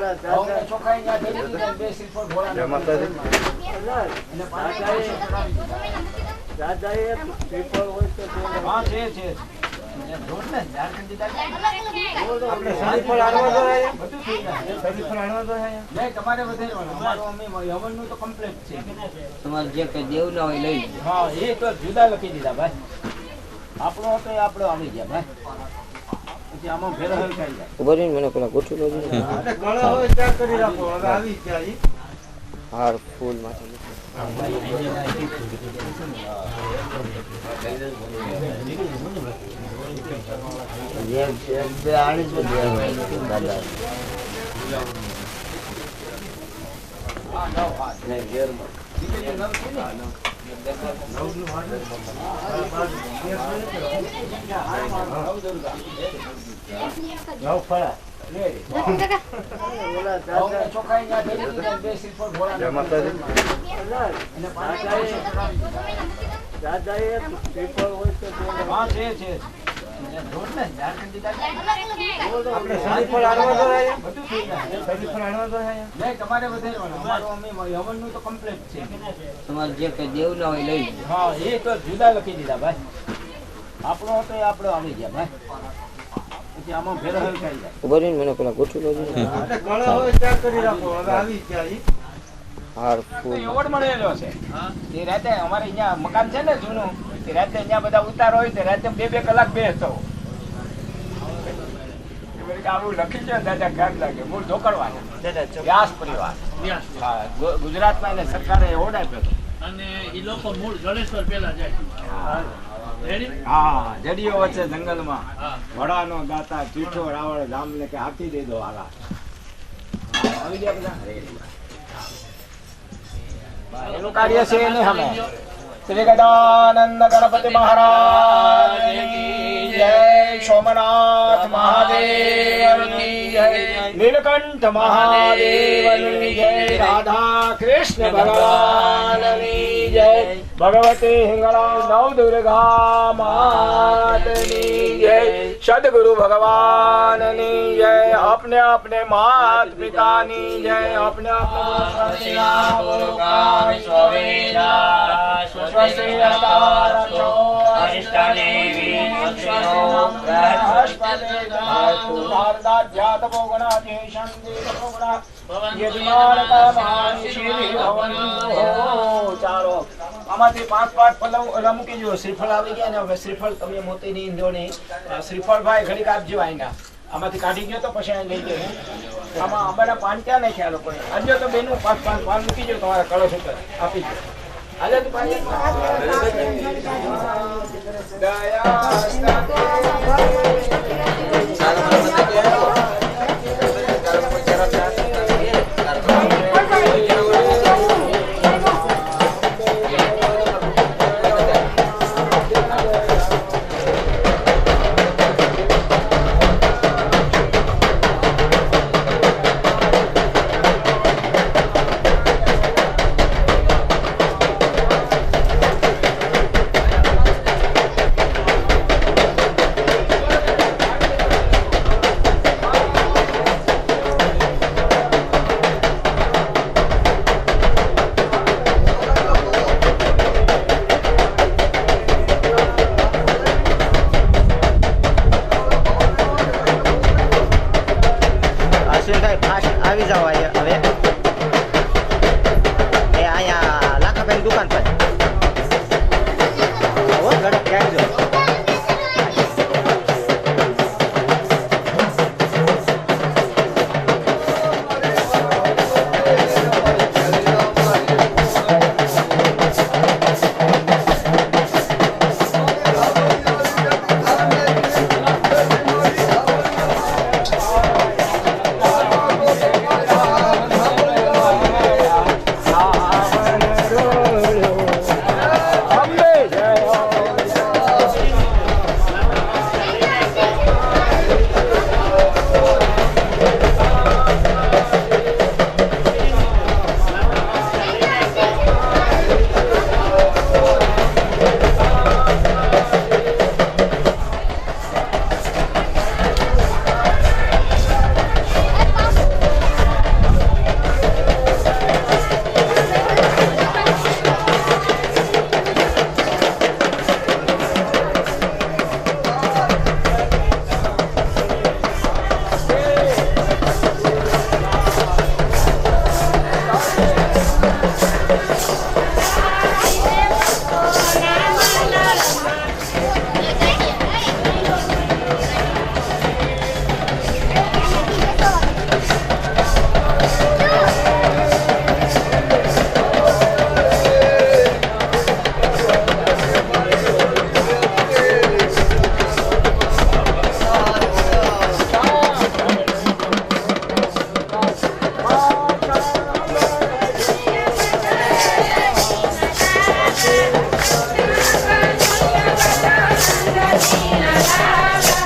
ચોખાઈ ત્યાં થઈ ગયું બે શ્રીફળ ભોળાનાથ અને દાદાએ શ્રીફળ હોય તો હા છે જોડ ને ઝારખંડી દાદા આપણે શ્રીફળ આણવા તો આયા બધું થઈ જાય શ્રીફળ આણવા તો આયા નહીં તમારે વધારવાનું અમારો અમે હવનનું તો કમ્પ્લીટ છે તમારે જે કઈ દેવું ના હોય લઈ હા એ તો જુદા લખી દીધા ભાઈ આપણો હતો એ આપણો આવી ગયા ભાઈ પછી આમાં ફેરહલ થઈ જાય ઉભા રહીને મને પેલા ગોઠવી લો એટલે ગળા હોય ત્યાં કરી રાખો હવે આવી ગયા હાર ફૂલ માથે ચોખાઈ ત્યાં થઈ ગયું બે શ્રીફળ ભોળાનાથ અને દાદાએ શ્રીફળ હોય તો હા છે જોડ ને ઝારખંડી દાદા આપણે શ્રીફળ આણવા તો આયા બધું થઈ જાય શ્રીફળ આણવા તો આયા નહીં તમારે વધારવાનું અમારો અમે હવનનું તો કમ્પ્લીટ છે તમારે જે કઈ દેવું ના હોય લઈ હા એ તો જુદા લખી દીધા ભાઈ આપણો હતો એ આપણો આવી ગયા ભાઈ પછી આમાં ફેરહલ થઈ જાય ઉભા રહીને મને પેલા ગોઠવી લો એટલે ગળા હોય ત્યાં કરી રાખો હવે આવી ગયા હાર ફૂલ એવોર્ડ મળેલો છે એ રાતે અમારે અહીંયા મકાન છે ને જૂનું એ રાતે અહીંયા બધા ઉતારો હોય તે રાતે 2-2 કલાક બેસતો આવું લખી છે દાદા ગામ લાગે મૂળ ઢોકળવાના વ્યાસ પરિવાર હા ગુજરાતમાં એને સરકારે એવોર્ડ આપ્યો હતો અને એ લોકો મૂળ જડેશ્વર પેલા જાય હા જડીઓ વચ્ચે જંગલમાં વડાનો દાતા ચીઠો રાવળ જામને કે આપી દે દો હાલા આવી ગયા બધા એનું કાર્ય છે એને અમે શ્રી ગજાનંદ ગણપતિ મહારાજ કી જય સોમનાથ મહાદેવ કી જય નીલકંઠ મહાદેવ ની જય રાધા કૃષ્ણ ભગવાન ની જય ભગવતી હિંગળા નવ દુર્ગા માતની જય સદગુરુ ભગવાન ની જય अपने अपने मात पिता ની જય अपने अपने આમાંથી 5 પલવ મૂકી જો શ્રીફળ આવી ગયા ને હવે શ્રીફળ તમે મોતીની ઈંધોની શ્રીફળ ભાઈ ઘડીક આપજો આઈના આમાંથી કાઢી ગયો તો પછી લઈ ગયો આમાં આંબાના પાન ક્યાં નાખ્યા લોકોએ આજે તો બેનું 5 પાન મૂકી જો તમારા કળશ ઉપર આપી દો આજે તો આવી જાવ હવે એ અહીંયા લાખાભાઈ દુકાન પર ઝડપ ક્યાં જો